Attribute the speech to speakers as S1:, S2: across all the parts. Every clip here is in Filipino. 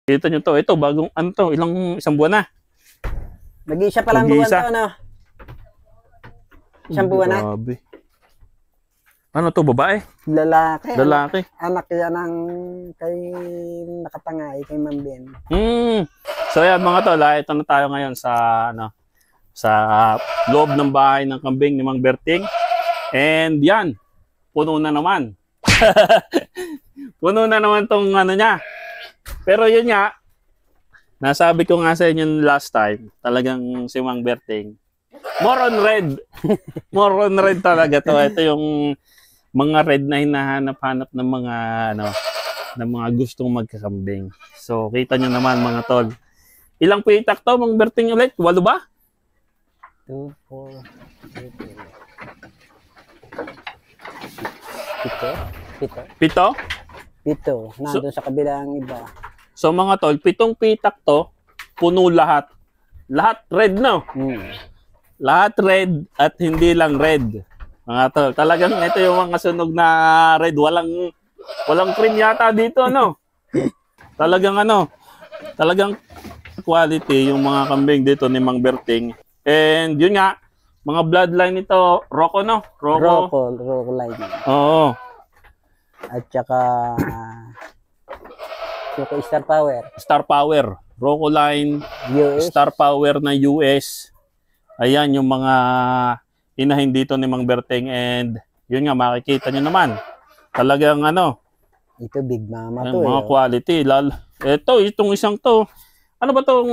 S1: Kita nyo to, ito, bagong, ano to, isang buwan na.
S2: Nag-iisa pa lang buwan to, ano? Isang buwan na.
S1: Grabe. Ano to, babae?
S2: Lalaki.
S1: Lalaki.
S2: Anak yan ng kay nakatangay, kay Mambien.
S1: So yan mga tol, ito na tayo ngayon sa, ano, sa loob ng bahay ng kambing ni Mang Berting. And yan, puno na naman. Puno na naman tong ano niya. Pero yun nga, nasabi ko nga sa inyo last time, talagang si Mang Berting, more on red. More on red talaga to. Ito yung mga red na hinahanap-hanap ng mga ano, ng mga gustong magkakambing. So, kita nyo naman mga tol. Ilang pitak to, Mang Berting ulit? 8 ba?
S2: 2, 4, 7, 7. Nandun sa kabilang iba.
S1: So mga tol, 7 pitak to, puno lahat. Lahat red, no? Lahat red at hindi lang red. Mga tol, talagang ito yung mga sunog na red. Walang cream yata dito, ano? Talagang quality yung mga kambing dito ni Mang Berting. And yun nga, mga bloodline nito, Rocco, no?
S2: Rocco line.
S1: Oo.
S2: At saka Star Power.
S1: Star Power. Rocco line,
S2: US.
S1: Star Power na US. Ayan yung mga inahin dito ni Mang Berting. And yun nga, makikita nyo naman. Talagang ano.
S2: Ito big mama to.
S1: Mga quality. Itong isang to. Ano ba tong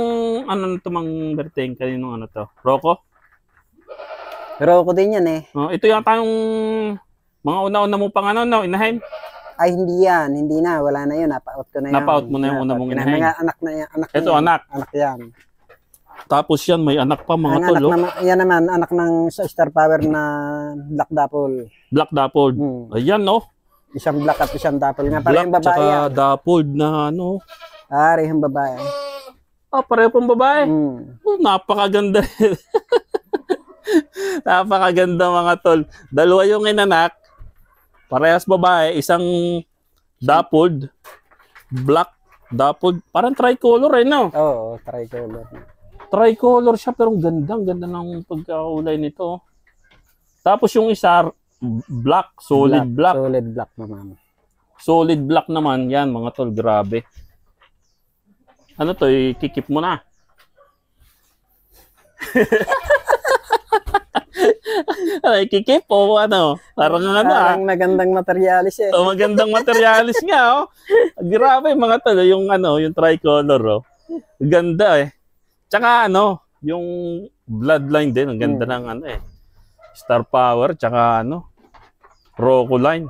S1: ano to Mang Berting? Kaninong ano to? Rocco?
S2: Rocco din yan eh.
S1: Ito yata yung mga una-una mo pang ano, no? Inahin?
S2: Ay, hindi yan. Hindi na. Wala na yun. Napa-out ko na yun.
S1: Napa-out mo na yung una mong inahin?
S2: Anak na yan.
S1: Ito, anak.
S2: Anak yan.
S1: Tapos yan, may anak pa mga tol.
S2: Yan naman, anak ng Star Power na Black Dapple.
S1: Black Dapple. Ayan, no?
S2: Isang black at isang dapple nga. Parehong
S1: Black
S2: babae
S1: tsaka dappled na ano.
S2: Parehong babae.
S1: Pareho pong babae. Napakaganda. Napakaganda mga tol. Dalawa yung inanak. Parehas babae. Isang dappled. Black dappled. Parang tricolor eh, no?
S2: Oo, tricolor.
S1: Tricolor siya pero ganda ng pagkakulay nito. Tapos yung isa black, solid black.
S2: Solid black naman.
S1: Solid black naman yan mga tol, grabe. Ano to, ikikip mo na. Ikikip o ano? Parang
S2: magandang materialis eh.
S1: Magandang materialis nga oh. Grabe mga tol, yung ano, yung tricolor oh. Ganda eh. Tsaka ano, yung bloodline din, ang ganda ng ano eh. Star Power, tsaka ano, Rocco line.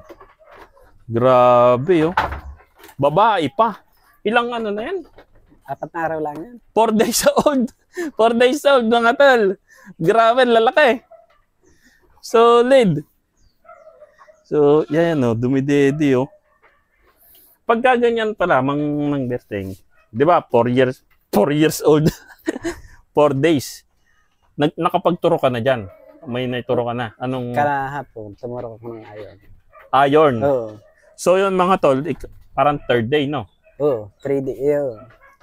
S1: Grabe oh. Babae pa. Ilang ano na yan?
S2: 4 na araw lang yan.
S1: 4 days old. 4 days old mga tol. Grabe, lalaki. Solid. So, yan oh, dumidedi oh. Pagka ganyan pala, Mang Berting, di ba, 4 years old. 4 days. Nakapagturo ka na dyan. May naituro ka na. Anong?
S2: Kahapon, tumuro ko ng iron.
S1: Iron?
S2: Oo.
S1: So yun mga tol, parang 3rd day, no?
S2: Oo, 3 day. Yun.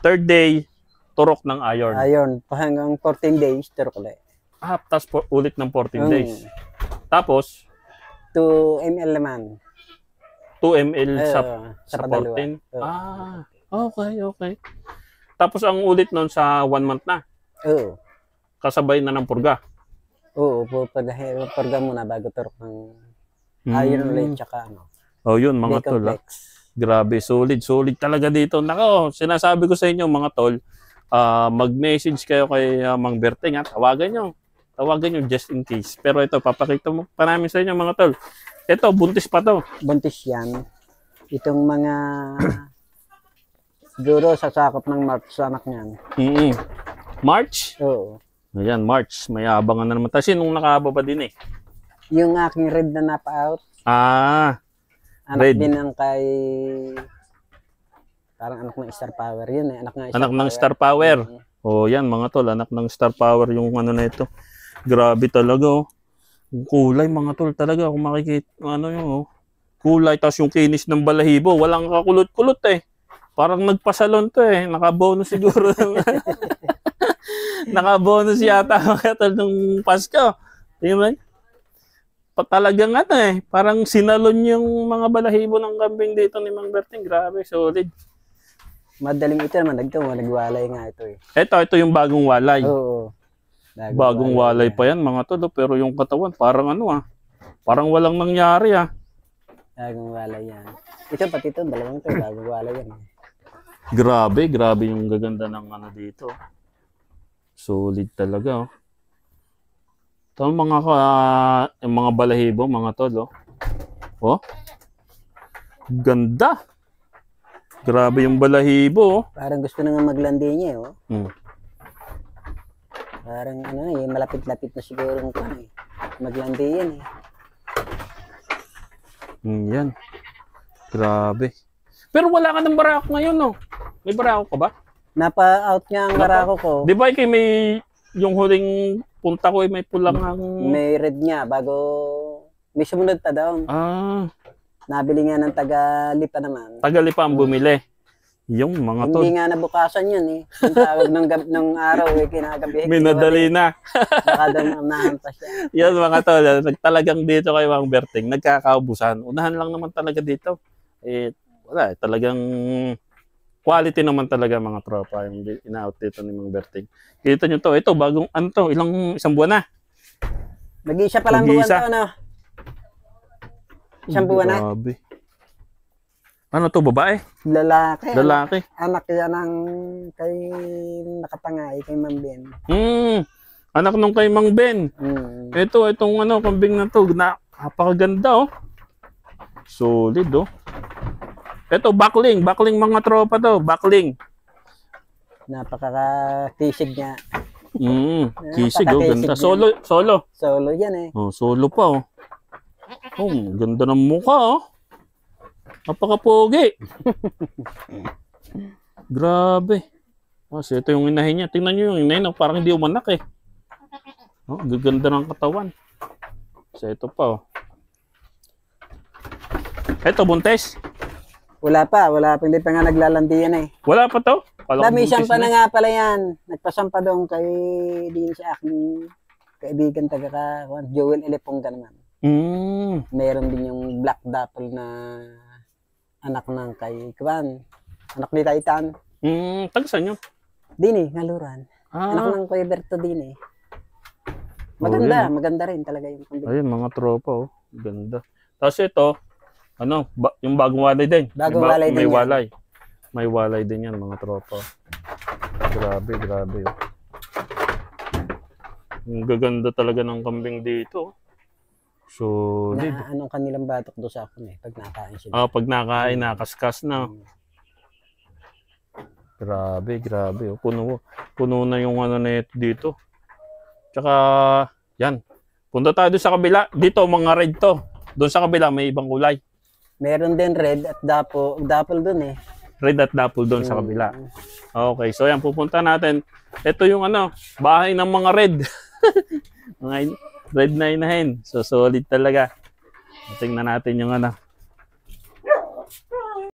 S1: 3rd day, turok ng iron.
S2: Iron. Hanggang 14 days, turok ulit.
S1: Tapos ulit ng 14 days. Tapos?
S2: 2 ml naman.
S1: 2 ml sa 14? Okay. Tapos ang ulit nun sa 1 month na?
S2: Oo.
S1: Kasabay na ng purga?
S2: Oo, purga muna bago turok ng iron ulit tsaka ano.
S1: Oh, yun mga tol. Grabe, solid talaga dito. Nako, sinasabi ko sa inyo mga tol, mag-message kayo kay Mang Berting at tawagan nyo just in case. Pero ito, papakita mo pa namin sa inyo mga tol. Ito, buntis pa to.
S2: Buntis yan. Itong mga siguro sasakop ng March sa anak niyan.
S1: March?
S2: Oo.
S1: Ayan, March. May abangan na naman. Kasi nung nakababa din eh.
S2: Yung aking red na napa-out. Anak
S1: red.
S2: Din ng kay... Parang anak ng Star Power yun eh.
S1: Anak ng Star Power. Oh, yan mga tol. Anak ng Star Power yung ano na ito. Grabe talaga oh. Kulay mga tol talaga. Kung makikita, ano yung oh. Kulay. Tapos yung kinis ng balahibo. Walang kakulot-kulot eh. Parang nagpasalon to eh. Naka-bonus siguro. Naka-bonus yata mga tol nung Pasko. Tingnan mo. Talagang ano eh. Parang sinalon yung mga balahibo ng kambing dito ni Mang Berting. Grabe, solid.
S2: Madaling ito naman, nagwalay nga ito eh.
S1: Ito yung bagong walay.
S2: Oo.
S1: Bagong walay pa yan mga tol. Pero yung katawan parang ano ah. Parang walang nangyari ah.
S2: Bagong walay yan. Ito pati ito, dalawang ito, bagong walay yan.
S1: Grabe yung gaganda ng ano dito. Solid talaga oh. Ito yung mga balahibo, mga tol oh. Oh. Ganda. Grabe yung balahibo oh.
S2: Parang gusto na nga maglandi niya oh.
S1: Hmm.
S2: Parang ano eh, malapit-lapit na siguro ng kan eh. Maglandi yan eh.
S1: Yan. Grabe. Pero wala ka ng barako ngayon no? May barako ka ba?
S2: Napa-out nga ang barako ko.
S1: Di ba kay may yung huling punta ko may pulang ang...
S2: May red nga bago may sumunod pa daw.
S1: Ah.
S2: Nabili nga ng taga-lipa naman.
S1: Taga-lipa ang bumili. Yung mga tol.
S2: Hindi nga nabukasan yun eh. Yung tawag ng araw eh, kinagabi.
S1: Minadali na.
S2: Baka daw nahampas siya.
S1: Yan mga tol, talagang dito kay Mang Berting, nagkakaubusan. Unahan lang naman talaga dito. Eh, wala, talagang quality naman talaga mga tropa yung ina-out dito ni Mang Berting. Kita nyo to, ito bagong, ano to, isang buwan na.
S2: Nag-iisa pa lang buwan to, ano? Isang buwan na?
S1: Grabe. Ano to, babae?
S2: Lalaki.
S1: Lalaki.
S2: Anak yan ng kay nakatangay, kay Mang Ben.
S1: Anak nung kay Mang Ben. Itong ano, kambing na to, napakaganda oh. Solid oh. Ito, backling mga tropa to, backling.
S2: Napaka-kisig niya.
S1: Kisig oh, ganda. Solo.
S2: Solo yan eh.
S1: Oh, solo pa oh. Oh, ganda ng mukha oh. Napaka-pogi. Grabe. Oh, so ito yung inahin niya. Tingnan niyo yung inahin, parang hindi umanak eh. Oh, gaganda ng katawan. So ito pa oh. Ito, buntes.
S2: Wala pa, hindi pa nga naglalandi yan eh.
S1: Wala pa to?
S2: Dami sampa na nga pala yan. Nagpasampa doon kay din sa aking kaibigan taga Joel Eleponga naman. Meron din yung Black Dapple na anak ng kay Kwan. Anak ni Titan.
S1: Taga saan yun?
S2: Dini, Ngaluran. Anak ng Kuya Berto din eh. Maganda, maganda rin talaga yung kambing.
S1: Ayun, mga tropa oh. Ganda. Tapos ito, ano, yung bagong walay din.
S2: Bagong walay din.
S1: May walay. May walay din yan, mga tropa. Grabe oh. Ang gaganda talaga ng kambing dito. So,
S2: anong kanilang batok do sa akin eh, pag nakain sila.
S1: pag nakain, nakaskas na. Grabe oh. Puno na yung ano na ito dito. Tsaka, yan. Punta tayo doon sa kabila. Dito, mga red to. Doon sa kabila, may ibang kulay.
S2: Meron din red at dapple doon eh.
S1: Red at dapple doon sa kabila. Okay, so yan, pupunta natin. Ito yung ano, bahay ng mga red. Mga red na inahin. So, solid talaga. Tingnan natin yung ano.